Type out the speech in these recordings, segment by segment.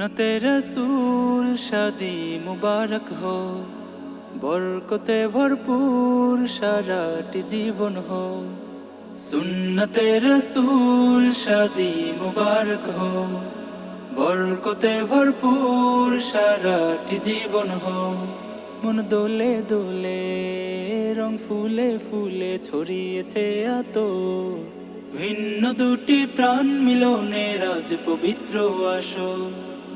सुन्नते रसूल शादी मुबारक हो, बरकते भरपूर साराटी जीवन हो। सुन्नते रसूल शादी मुबारक हो, बरकते भरपूर साराटी जीवन हो। मन दोले दोले रंग फुले फुले ছড়িয়েছে আতো, ভিন্ন দুটি প্রাণ মিলনের আজ পবিত্র আসর।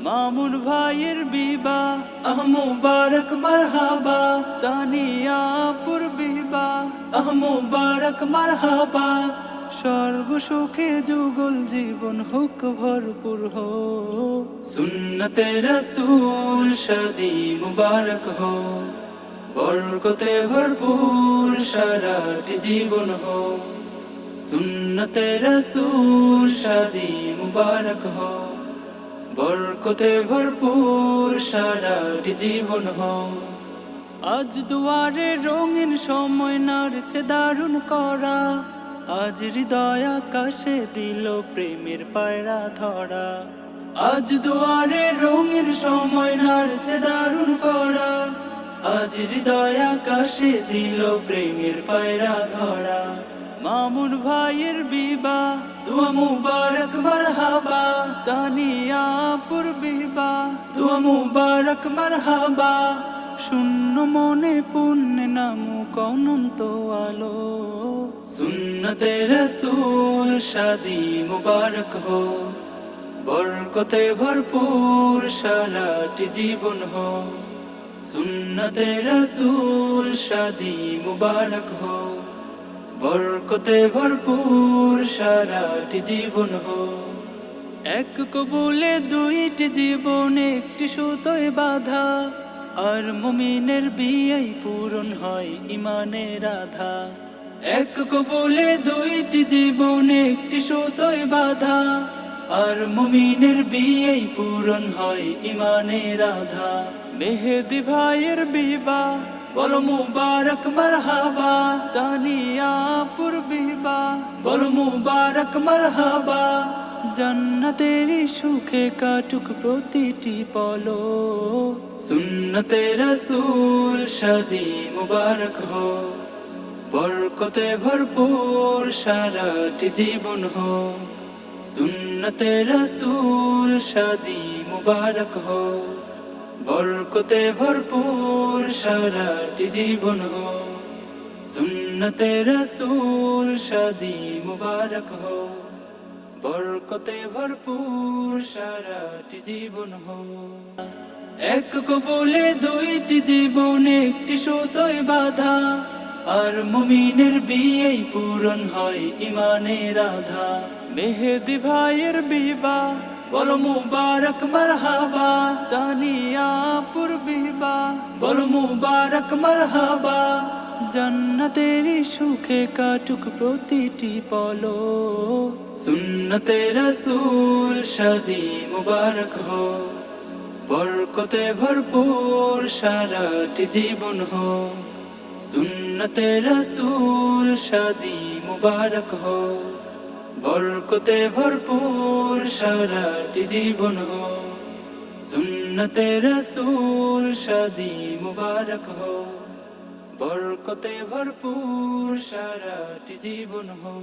মামুন ভাইয়ের বিবাহ মুবারক মারহাবা, তানিয়াপুর বিবাহ মুবারক মারহাবা। স্বর্গ সুখে যুগল জীবন হোক ভরপুর হো। সুন্নতে রসুল শাদি মুবারক হো, বরকতে ভরপুর সারাটি জীবন হো। सुन्नते रसूल शादी मुबारक हो, बरकते भरपूर साराटी जीवन हो। আজ দুয়ারে রঙিন সময় নাড়ছে দারুণ করা, আজ হৃদয় আকাশে দিল প্রেমের পায়রা ধরা। আজ দুয়ারে রঙিন সময় নাড়ছে দারুণ করা, আজ হৃদয় আকাশে দিল প্রেমের পায়রা ধরা। মামুন ভাইয়ের বিবাহ দুয়া মুবারক মারহাবা, তানিয়াপুর বিবাহ দুয়া মুবারক মারহাবা। শূন্য মনে পুণ্যে নামুক অনন্ত আলো। সুন্নতে রসুল শাদি মুবারক হো, বরকতে ভরপুর সারাটি জীবন হো। সুন্নতে রসুল শাদি মুবারক হো, বরকতে ভরপুর সারাটি জীবন হো। এক কবুলে দুইটি জীবন একটি সুতোয় বাঁধা, আর মুমিনের বিয়েই পূরণ হয় ইমানের আধা। এক কবুলে দুইটি জীবন একটি সুতোয় বাঁধা, আর মুমিনের বিয়েই পূরণ হয় ইমানের আধা। মেহেদি ভাইয়ের বিবাহ বলো মুবারক মারহাবা, তানিয়াপুর বিবাহ বলো মুবারক মারহাবা। জান্নাতেরই সুখে কাটুক প্রতিটি পলো। সুন্নতে রসুল শাদি মুবারক হো, বরকতে ভরপুর সারাটি জীবন হো। সুন্নতে রসুল শাদি মুবারক হো, বরকতে ভরপুর সারাটি জীবন হো। সুন্নতে রসুল শাদি মুবারক হো, বরকতে ভরপুর সারাটি জীবন হো। এক কবুলে দুইটি জীবন একটি সুতোয় বাঁধা, আর মুমিনের বিয়েই পূরণ হয় ইমানের আধা। মেহেদি ভাইয়ের বিবাহ বলো মুবারক মারহাবা, তানিয়াপুর বিবাহ বলো মুবারক মারহাবা। জান্নাতেরই সুখে কাটুক প্রতিটি পলো। সুন্নতে রসুল শাদি মুবারক হো, বরকতে ভরপুর সারাটি জীবন হো। সুন্নতে রসুল শাদি মুবারক হো, বরকতে ভরপুর সারাটি জীবন হো। সুন্নতে রসুল শাদি মুবারক হো, বরকতে ভরপুর সারাটি জীবন হো।